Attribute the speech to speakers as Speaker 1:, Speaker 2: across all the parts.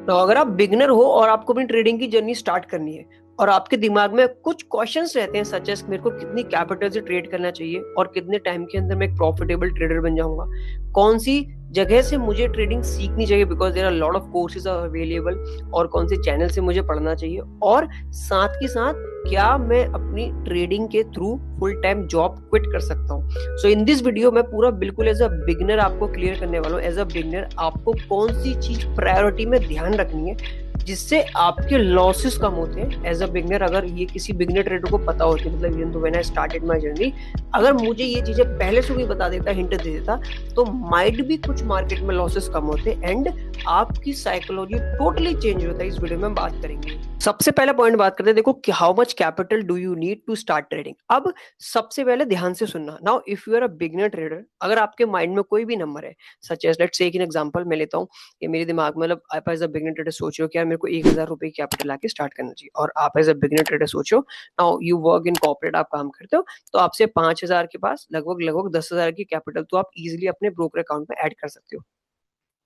Speaker 1: तो अगर आप बिगनर हो और आपको अपनी ट्रेडिंग की जर्नी स्टार्ट करनी है और आपके दिमाग में कुछ क्वेश्चंस रहते हैं सच एस मेरे को कितनी कैपिटल से ट्रेड करना चाहिए और कितने टाइम के अंदर मैं एक प्रॉफिटेबल ट्रेडर बन जाऊंगा, कौन सी जगह से मुझे ट्रेडिंग सीखनी चाहिए because there are lot of courses are available, और कौन से चैनल से मुझे पढ़ना चाहिए, और साथ के साथ क्या मैं अपनी ट्रेडिंग के through full time job quit कर सकता हूँ। सो इन दिस वीडियो मैं पूरा बिल्कुल एज अ बिगनर आपको क्लियर करने वाला हूँ। एज अ बिगनर आपको कौन सी चीज प्रायोरिटी में ध्यान रखनी है जिससे आपके लॉसेस कम होते हैं। एज अ बिगनर अगर ये किसी बिगनर ट्रेडर को पता होती, मतलब इवन तो when I started my journey, अगर मुझे ये चीजें पहले से कोई बता देता, हिंट दे देता, तो माइट भी कुछ मार्केट में लॉसेस कम होते एंड आपकी साइकोलॉजी टोटली चेंज होता है। इस वीडियो में हम बात करेंगे। सबसे पहला पॉइंट बात करते हैं, देखो कि how much capital do you need to start trading. अब सबसे पहले ध्यान से सुनना। Now if you are a beginner trader, अगर आपके माइंड में कोई भी नंबर है, सच एज लेट्स से एक एग्जांपल मैं लेता हूँ कि मेरे दिमाग में, मतलब आप एज अ बिगनर ट्रेडर सोच रहे हो कि यार मेरे को 1,000 रुपए की कैपिटल आके स्टार्ट करना चाहिए, और आप एज अ बिगनर ट्रेडर सोचो, now you work in corporate, आप काम करते हो, तो आपसे 5,000 के पास लगभग लगभग 10,000 की कैपिटल तो आप इजिली अपने ब्रोकर अकाउंट में ऐड कर सकते हो।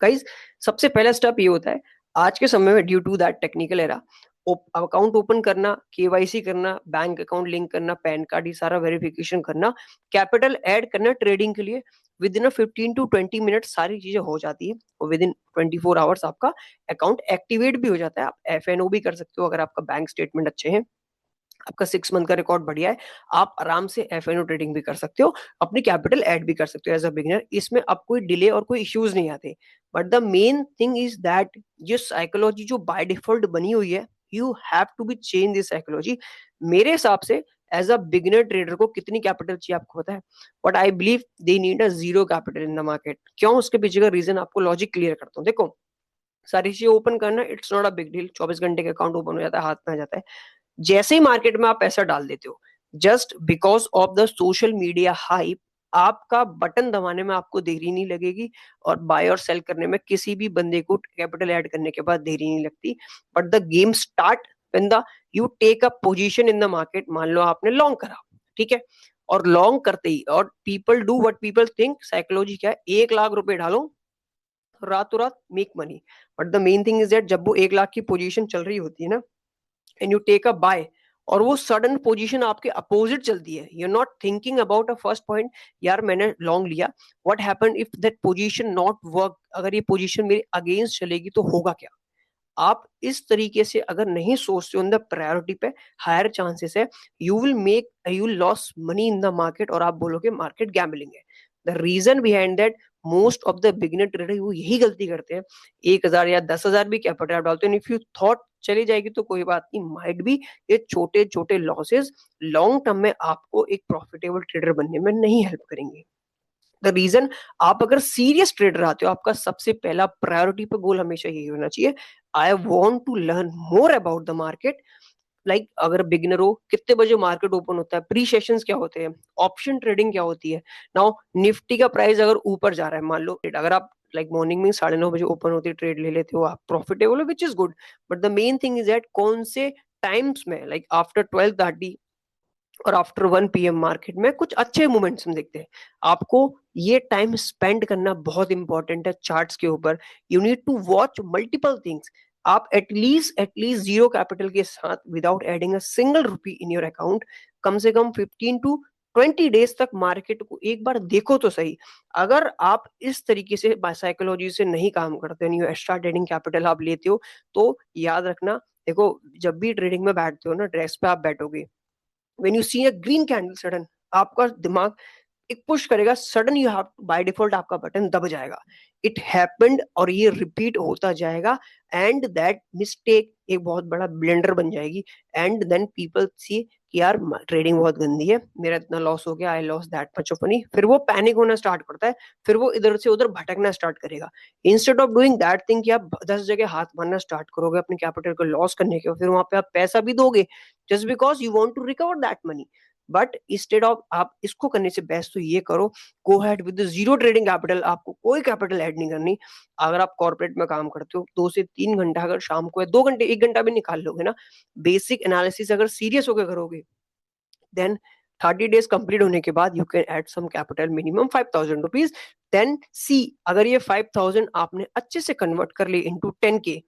Speaker 1: गाइस, सबसे पहला स्टेप ये होता है आज के समय में, due to that technical era, account open करना, केवाईसी करना, बैंक अकाउंट लिंक करना, पैन कार्ड, ये सारा वेरिफिकेशन करना, कैपिटल ऐड करना ट्रेडिंग के लिए। विद इन 15 to 20 मिनट सारी चीजें हो जाती है और विद इन 24 आवर्स आपका अकाउंट एक्टिवेट भी हो जाता है। आप एफएनओ भी कर सकते हो अगर आपका बैंक स्टेटमेंट अच्छे हैं, आपका 6 मंथ का रिकॉर्ड बढ़िया है, आप आराम से एफएनओ ट्रेडिंग भी कर सकते हो, अपनी कैपिटल ऐड भी कर सकते हो एज अ बिगिनर। इसमें अब कोई डिले और कोई इश्यूज नहीं आते। But the main thing is that ये साइकोलॉजी जो बाय डिफॉल्ट बनी हुई है, you have to be change this psychology. मेरे हिसाब से एज अ बिगिनर ट्रेडर को कितनी कैपिटल चाहिए आपको पता है? But I believe they need a zero capital in the market. क्यों? उसके पीछे का रीजन आपको लॉजिक क्लियर करता हूँ। देखो, सारी चीजें ओपन करना it's not a big deal, 24 घंटे का अकाउंट ओपन हो जाता है, हाथ में आ जाता है। जैसे ही मार्केट में आप पैसा डाल देते हो, just because of the social media hype, आपका बटन दबाने में आपको देरी नहीं लगेगी, और बाय और सेल करने में किसी भी बंदे को कैपिटल ऐड करने के बाद देरी नहीं लगती। But the game start when the you take a position in the market. मान लो आपने लॉन्ग करा, ठीक है, और लॉन्ग करते ही, और people do what people think, psychology क्या है, 1 लाख रुपए डालो, रातों रात make money. But the main thing is that जब वो 1 लाख की पोजीशन चल रही होती है ना, and you take a buy, और वो सडन पोजीशन आपके अपोजिट चलती है, you are not thinking about a first point, यार मैंने लॉन्ग लिया, what happen if that position not work, अगर ये पोजीशन मेरे अगेंस्ट चलेगी तो होगा क्या। आप इस तरीके से अगर नहीं सोचते हो द प्रायोरिटी पे, हायर चांसेस है you will loss money in the market, और आप बोलोगे मार्केट गैम्बलिंग है। The reason behind that most of the beginner trader वो यही गलती करते हैं। 1,000 या 10,000 भी कैपिटल आप डालते हैं, इफ यू थॉट चली जाएगी तो कोई बात नहीं, माइट भी ये छोटे छोटे लॉसेस लॉन्ग टर्म में आपको एक प्रॉफिटेबल ट्रेडर बनने में नहीं हेल्प करेंगे। द रीजन, आप अगर सीरियस ट्रेडर आते हो, आपका सबसे पहला प्रायोरिटी पे गोल हमेशा यही होना चाहिए, I want to learn more about the market. Like अगर बिगिनर हो, कितने बजे मार्केट ओपन होता है, प्री सेशंस क्या होते हैं, ऑप्शन ट्रेडिंग क्या होती है। नाउ निफ्टी का प्राइस अगर ऊपर जा रहा है, मान लो अगर आप लाइक मॉर्निंग में 9:30 बजे ओपन होती है, ट्रेड ले लेते हो, आप प्रॉफिटेबल हो, which is good. But the main thing is that कौन से टाइम्स में, लाइक आफ्टर 12:30 और आफ्टर 1 PM मार्केट में कुछ अच्छे मोमेंट्स हम देखते हैं। आपको ये टाइम स्पेंड करना बहुत इंपॉर्टेंट है चार्ट्स के ऊपर। You need to watch multiple things. आप एटलीस्ट जीरो कैपिटल के साथ, without adding a single rupee in your account, कम से कम 15 to 20 डेज तक मार्केट को एक बार देखो तो सही। अगर आप इस तरीके से साइकोलॉजी से नहीं काम करते, नहीं एक्स्ट्रा ट्रेडिंग कैपिटल आप लेते हो, तो याद रखना, देखो जब भी ट्रेडिंग में बैठते हो ना, ड्रेस पे आप बैठोगे, when you see a green candle sudden, आपका दिमाग एक पुश करेगा, sudden you have by default आपका बटन दब जाएगा। इट हैपेंड, और ये रिपीट होता जाएगा, एंड दैट मिस्टेक एक बहुत बड़ा ब्लेंडर बन जाएगी। एंड देन पीपल सी कि यार ट्रेडिंग बहुत गंदी है, मेरा इतना लॉस हो गया, I loss that much of money, फिर वो पैनिक होना स्टार्ट करता है, फिर वो इधर से उधर भटकना स्टार्ट करेगा। Instead of doing that thing कि आप 10 जगह हाथ मारना स्टार्ट करोगे अपने कैपिटल को लॉस करने के, फिर वहां पे आप पैसा भी दोगे just because you want to recover that money. But instead of आप इसको करने से बेस्ट तो ये करो, go ahead with zero trading capital, आपको कोई कैपिटल ऐड नहीं करनी। अगर आप कॉर्पोरेट में काम करते हो, 2 से 3 घंटा अगर शाम को है, 2 घंटे 1 घंटा भी निकाल लोगे ना, बेसिक एनालिसिस अगर सीरियस होकर करोगे, देन 30 डेज कंप्लीट होने के बाद you can add some capital, minimum 5,000 rupees. Then see, अगर ये 5,000 आपने अच्छे से कन्वर्ट कर ली इंटू 10K,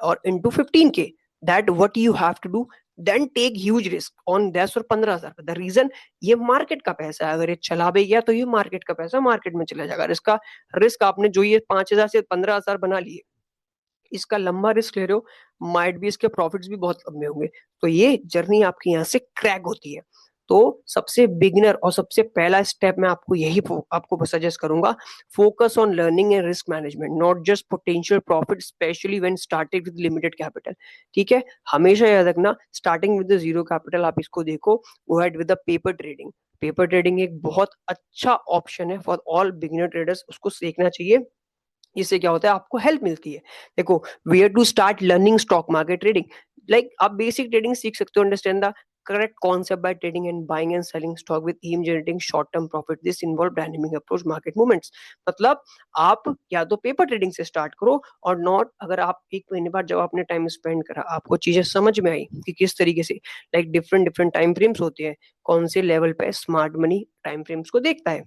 Speaker 1: और into 15K, that what you have to do, then take huge risk on 10 और 15,000 का। द रीजन, ये मार्केट का पैसा है, अगर ये चला भी गया तो ये मार्केट का पैसा मार्केट में चला जाएगा। इसका रिस्क आपने जो ये 5,000 से 15,000 बना लिए, इसका लंबा रिस्क ले रहे हो, माइट भी इसके प्रॉफिट्स भी बहुत लंबे होंगे। तो ये जर्नी आपकी यहाँ से क्रैक होती है। तो सबसे बिगिनर और सबसे पहला स्टेप मैं आपको यही आपको सजेस्ट करूंगा, focus on learning and risk management, not just potential profit, specially when started with limited capital. ठीक है, हमेशा याद रखना, स्टार्टिंग विद जीरो कैपिटल आप इसको देखो, go ahead with the paper trading. Paper trading एक बहुत अच्छा ऑप्शन है फॉर ऑल बिगिनर ट्रेडर्स, उसको सीखना चाहिए। इससे क्या होता है, आपको हेल्प मिलती है। देखो, where to start learning stock market trading, like आप बेसिक ट्रेडिंग सीख सकते हो, understand the correct concept by trading and buying and selling stock with aim generating short term profit. This involve dynamic approach market movements. मतलब आप या तो paper trading से start करो, और नॉट, अगर आप एक महीने बाद जब आपने टाइम स्पेंड करा, आपको चीजें समझ में आई कि किस तरीके से like different different time frames होते हैं, कौन से लेवल पे स्मार्ट मनी टाइम फ्रेम्स को देखता है,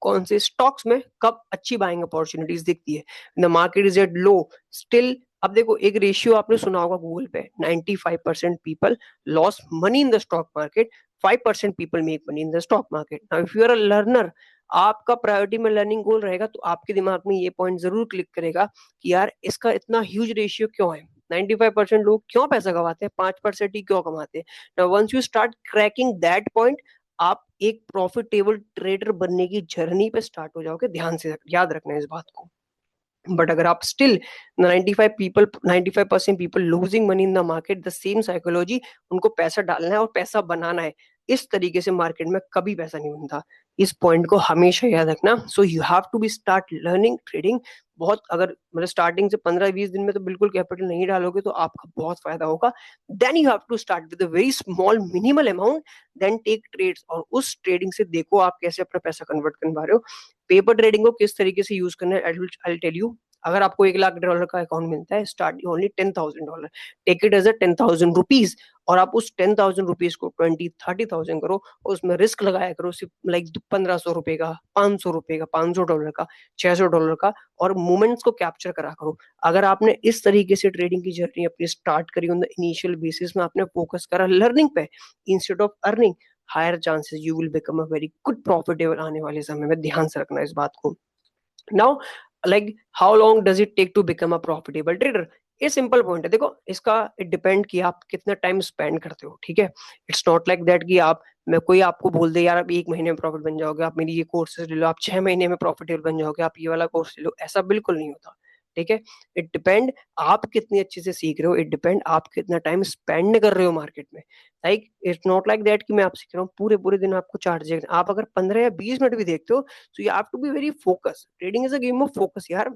Speaker 1: कौन से स्टॉक्स में कब अच्छी बाइंग अपॉर्चुनिटीज दिखती है, the market is at low still. अब देखो, एक रेशियो आपने सुना होगा गूगल पे, 95% people loss money in the stock market, 5% people make money in the stock market. Now if you are a learner, आपका प्रायोरिटी में लर्निंग गोल रहेगा, तो आपके दिमाग में ये पॉइंट जरूर क्लिक करेगा कि यार इसका इतना ह्यूज रेशियो क्यों है, 95% लोग क्यों पैसा कमाते हैं, 5% ही क्यों कमाते हैं। Now once you start cracking that point, आप एक प्रॉफिटेबल ट्रेडर बनने की जर्नी पे स्टार्ट हो जाओगे। ध्यान से याद रखना इस बात को। बट अगर आप still 95% people losing money in the market, the same psychology, उनको पैसा डालना है और पैसा बनाना है, इस तरीके से मार्केट में कभी पैसा नहीं बनता। इस पॉइंट को हमेशा याद रखना। So you have to be start learning trading. बहुत, अगर मतलब स्टार्टिंग से 15-20 दिन में तो बिल्कुल कैपिटल नहीं डालोगे तो आपका बहुत फायदा होगा। Then you have to start with a very small minimal amount, then take trades, और उस ट्रेडिंग से देखो आप कैसे अपना पैसा कन्वर्ट करवा रहे हो। पेपर ट्रेडिंग को किस तरीके से यूज करना है, आई टेल यू। अगर आपको $1,00,000 का अकाउंट मिलता है, start only $10,000, take it as a $10,000, और आप उस $10,000 को 20-30,000 करो, और उसमें रिस्क लगाया करो सिर्फ लाइक $1,500 का, $500 का, $500 का, $600 का, और मोमेंट्स को कैप्चर करा करो। अगर आपने इस तरीके से ट्रेडिंग की जर्नी अपनी स्टार्ट करी ऑन द इनिशियल बेसिस में, आपने फोकस करा लर्निंग पे instead of earning, higher chances you will become a very good profitable आने वाले समय में। ध्यान से रखना इस बात को। Now, like how long does it take to become a profitable trader, ये सिंपल पॉइंट है। देखो, इसका इट डिपेंड कि आप कितना टाइम स्पेंड करते हो। ठीक है, इट्स नॉट लाइक दैट कि आप, मैं कोई आपको बोल दे यार आप 1 महीने में प्रॉफिट बन जाओगे, आप मेरी ये कोर्सेज ले लो, आप 6 महीने में प्रॉफिटेबल बन जाओगे, आप ये वाला कोर्स ले लो, ऐसा बिल्कुल नहीं होता। ठीक है, इट डिपेंड आप कितनी अच्छे से सीख रहे हो, इट डिपेंड आप कितना टाइम स्पेंड कर रहे हो मार्केट में। Like it's not like that कि मैं आप सीख रहा हूँ पूरे पूरे दिन आपको चार्ट देख, आप अगर 15 या 20 मिनट भी देखते हो, so you have to be very focused. Trading is a game of focus यार,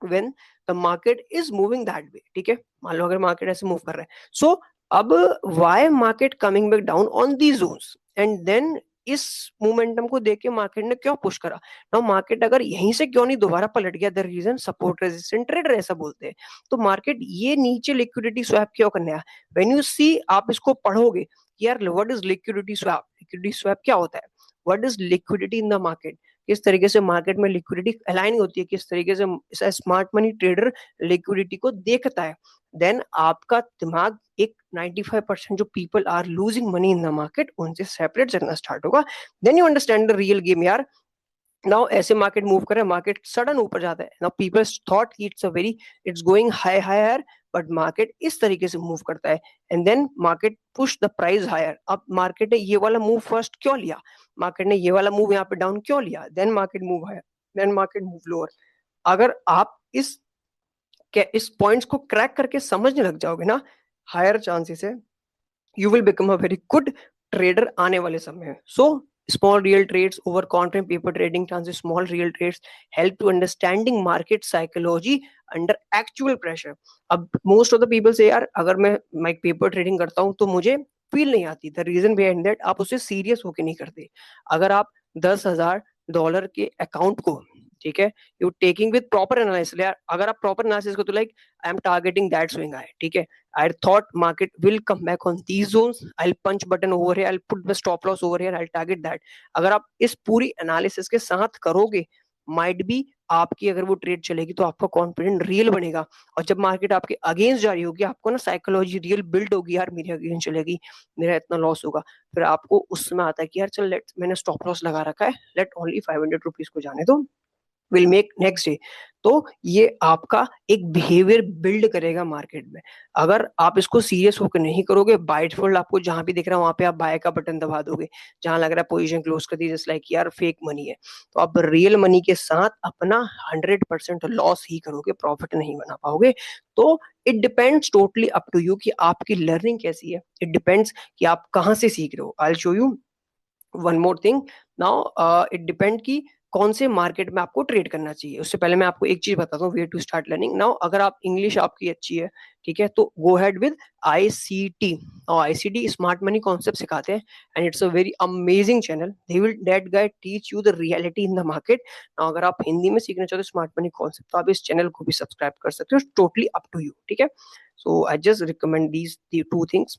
Speaker 1: when the market is moving that way। ठीक है, मान लो अगर मार्केट ऐसे मूव कर रहा है, सो अब why market coming back down on these zones, and then इस मोमेंटम को देख के मार्केट ने क्यों पुश करा। नाउ मार्केट अगर यहीं से क्यों नहीं दोबारा पलट गया, the reason support resistant trader ऐसा बोलते हैं। तो मार्केट ये नीचे लिक्विडिटी स्वैप क्यों करने आया, व्हेन यू सी, आप इसको पढ़ोगे कि यार what is liquidity swap, liquidity swap क्या होता है, what is liquidity in the market, किस तरीके से मार्केट में लिक्विडिटी अलाइन होती है, किस तरीके से स्मार्ट मनी ट्रेडर लिक्विडिटी को देखता है। देन आपका दिमाग एक 95% जो people are losing money in the market, उनसे सेपरेट करना स्टार्ट होगा। Then you understand the real game यार। नाउ ऐसे मार्केट मूव करे, मार्केट सडन ऊपर जाता है, now people thought it's a very, it's going high higher, but market इस तरीके से मूव करता है, and then market push the price higher. अब मार्केट ने ये वाला मूव फर्स्ट क्यों लिया, मार्केट ने ये वाला मूव यहाँ पे डाउन क्यों लिया, then market move higher, then market move lower. अगर आप इस पॉइंट्स को क्रैक करके समझने लग जाओगे ना, हायर चांसेस है you will become a very good trader आने वाले समय में। So small real trades over content paper trading chances, small real trades help to understanding market psychology under actual pressure। अब most of the people say यार अगर मैं paper trading करता हूँ तो मुझे फील नहीं आती। द रीजन बिहाइंड दैट, आप उसे सीरियस होके नहीं करते। अगर आप $10,000 के अकाउंट को, ठीक है, you taking with proper analysis, अगर आप प्रॉपर एनालिसिस को, तो like I am targeting that swing high, ठीक है, I thought market will come back on these zones. I'll punch button over here. I'll put the stop loss over here. I'll target that. अगर आप इस पूरी analysis के साथ करोगे, might be आपकी अगर वो ट्रेड चलेगी तो आपका कॉन्फिडेंट रियल बनेगा, और जब मार्केट आपके अगेंस्ट जा रही होगी आपको ना साइकोलॉजी रियल बिल्ड होगी, यार मेरे अगेंस्ट चलेगी, मेरा इतना लॉस होगा। फिर आपको उस समय आता है कि यार चल लेट, मैंने स्टॉप लॉस लगा रखा है, लेट ओनली 500 रुपीज को जाने दो, विल मेक नेक्स्ट डे। तो ये आपका एक बिहेवियर बिल्ड करेगा मार्केट में। अगर आप इसको सीरियस होकर नहीं करोगे, बाय डिफॉल्ट आपको जहां भी दिख रहा है वहां पे आप बाय का बटन दबा दोगे, जहां लग रहा है पोजीशन क्लोज कर दी, जस्ट लाइक यार फेक मनी है, तो आप रियल मनी के साथ अपना 100% लॉस ही करोगे, प्रॉफिट नहीं बना पाओगे। तो it depends totally up to you कि आपकी लर्निंग कैसी है, इट डिपेंड्स कि आप कहाँ से सीख रहे हो। I will show you one more thing now, it depend कि कौन से मार्केट में आपको ट्रेड करना चाहिए। उससे पहले मैं आपको एक चीज बताता हूँ, way to start learning now. अगर आप इंग्लिश आपकी अच्छी है, ठीक है, तो गो हेड विद आईसीटी, और आईसीटी स्मार्ट मनी कॉन्सेप्ट सिखाते हैं, and it's a very amazing channel, they will that guide teach you the reality in the market. Now अगर आप हिंदी में सीखना चाहते हो स्मार्ट मनी कॉन्सेप्ट, तो आप इस चैनल को भी सब्सक्राइब कर सकते हो, टोटली अप टू यू, ठीक है। So I just recommend these two things.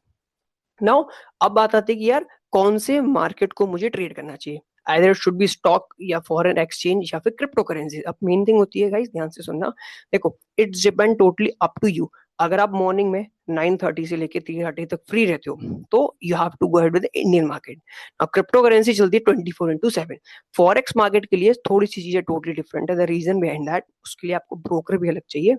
Speaker 1: Now अब बात आती है कि यार कौन से मार्केट को मुझे ट्रेड करना चाहिए, आइदर शुड बी स्टॉक या फॉरेन एक्सचेंज या फिर क्रिप्टो करेंसी। अब मेन थिंग होती है गाइस, ध्यान से सुनना, देखो it's depend totally up to you. अगर आप मॉर्निंग में 9:30 से लेके 3:30 तक फ्री रहते हो, तो you have to go head with Indian market. अब क्रिप्टो करेंसी चलती है 24/7। फॉरेक्स मार्केट के लिए थोड़ी सी चीजें टोटली डिफरेंट है, द रीजन बिहाइंड दैट, उसके लिए आपको ब्रोकर भी अलग चाहिए,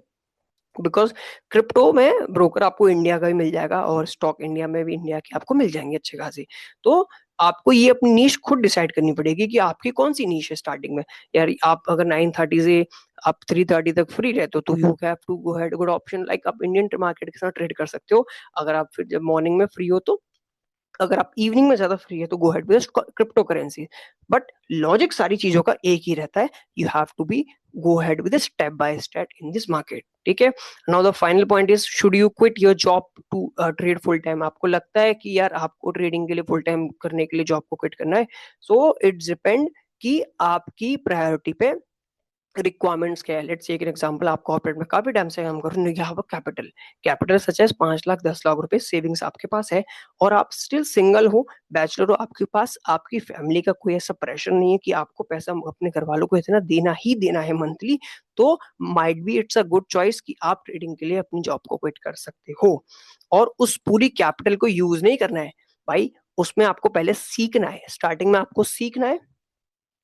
Speaker 1: बिकॉज क्रिप्टो में ब्रोकर आपको इंडिया का भी मिल जाएगा, और स्टॉक इंडिया में भी इंडिया के आपको मिल जाएंगे अच्छे खासे। तो आपको ये अपनी नीश खुद डिसाइड करनी पड़ेगी कि आपकी कौन सी नीश है स्टार्टिंग में। यार आप अगर 9:30 से आप 3:30 तक फ्री रहते हो, तो you have to go head good option, like आप इंडियन मार्केट के साथ ट्रेड कर सकते हो। अगर आप फिर जब मॉर्निंग में फ्री हो, तो अगर आप इवनिंग में ज्यादा फ्री है तो go head with cryptocurrency. But logic सारी चीजों का एक ही रहता है, you have to be go head with step by step in this market, ठीक है। Now the final point is, should you quit your job to trade full time? आपको लगता है कि यार आपको ट्रेडिंग के लिए फुल टाइम करने के लिए जॉब को क्विट करना है? सो इट्स डिपेंड कि आपकी प्रायोरिटी पे रिक्वायरमेंट्स क्या है। लेट्स टेक एन एग्जांपल, आप कॉर्पोरेट में काफी टाइम से काम कर रहे हो, you have a capital, capital such as 5 lakh 10 lakh रुपए सेविंग्स आपके पास है, और आप स्टिल सिंगल हो, बैचलर हो, आपके पास आपकी फैमिली का कोई ऐसा प्रेशर नहीं है कि आपको पैसा अपने घर वालों को इतना देना ही देना है मंथली, तो might be it's a good choice कि आप ट्रेडिंग के लिए अपनी जॉब को क्विट कर सकते हो। और उस पूरी कैपिटल को यूज नहीं करना है भाई, उसमें आपको पहले सीखना है, स्टार्टिंग में आपको सीखना है,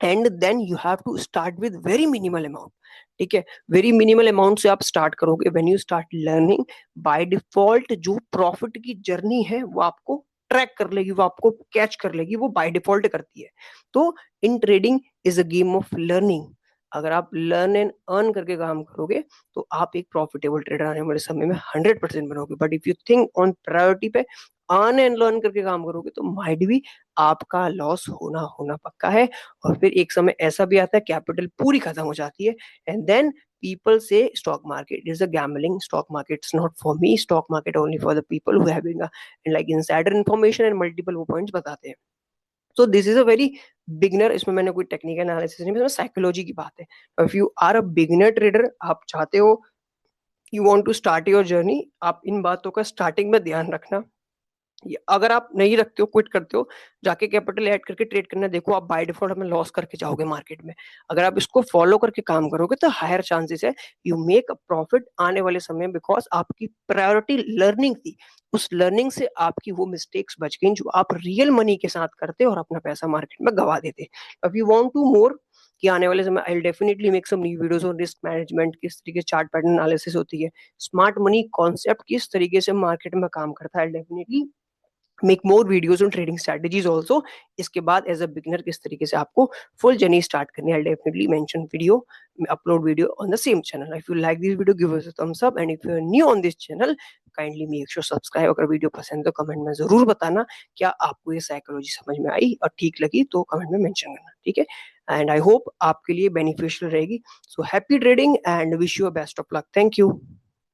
Speaker 1: and then you have to start with very minimal amount, ठीक है। वेरी मिनिमल अमाउंट से आप स्टार्ट करोगे, when you start learning, by default जो प्रॉफिट की जर्नी है वो आपको ट्रैक कर लेगी, वो आपको कैच कर लेगी, वो बाय डिफॉल्ट करती है। तो in trading is a game of learning. अगर आप लर्न एंड अर्न करके काम करोगे, तो आप एक प्रॉफिटेबल ट्रेडर आने वाले समय में 100% बनोगे। But if you think on priority पे अर्न एंड लर्न करके काम करोगे, तो माइट भी आपका लॉस होना होना पक्का है। और फिर एक समय ऐसा भी आता है कैपिटल पूरी खत्म हो जाती है, and then people say stock market is a gambling, stock market's not for me, stock market only for the people who having a and like insider information and multiple वो points बताते हैं। so this is a very beginner, इसमें मैंने कोई technical analysis नहीं, इसमें psychology की बात है। If you are a beginner trader, आप चाहते हो, you want to start your journey, आप इन बातों का स्टार्टिंग में ध्यान रखना। अगर आप नहीं रखते हो, क्विट करते हो, जाके कैपिटल ऐड करके ट्रेड करना, देखो आप बाय डिफॉल्ट हमें लॉस करके जाओगे मार्केट में। अगर आप इसको फॉलो करके काम करोगे, तो हायर चांसेस है यू मेक अ प्रॉफिट आने वाले समय, बिकॉज आपकी प्रायोरिटी लर्निंग थी। उस लर्निंग से आपकी वो मिस्टेक्स बच गई जो आप रियल मनी के साथ करते और अपना पैसा मार्केट में गवा देते। If you want to more कि आने वाले समय I will definitely make some new videos on risk management, किस तरीके से चार्ट पैटर्न एनालिसिस होती है, स्मार्ट मनी कॉन्सेप्ट किस तरीके से मार्केट में काम करता है, definitely make more videos on trading strategies also. इसके बाद एज अ बिगनर किस तरीके से आपको फुल जर्नी स्टार्ट करनी है, I definitely mention video, upload video on the same channel. If you like this video, give us a thumbs up, and if you are new on this channel, kindly make sure subscribe. अगर video पसंद है तो comment में जरूर बताना क्या आपको ये साइकोलॉजी समझ में आई, और ठीक लगी तो कमेंट में मेंशन करना, ठीक है। एंड आई होप आपके लिए बेनिफिशियल रहेगी। So happy trading and wish you best of luck. Thank you.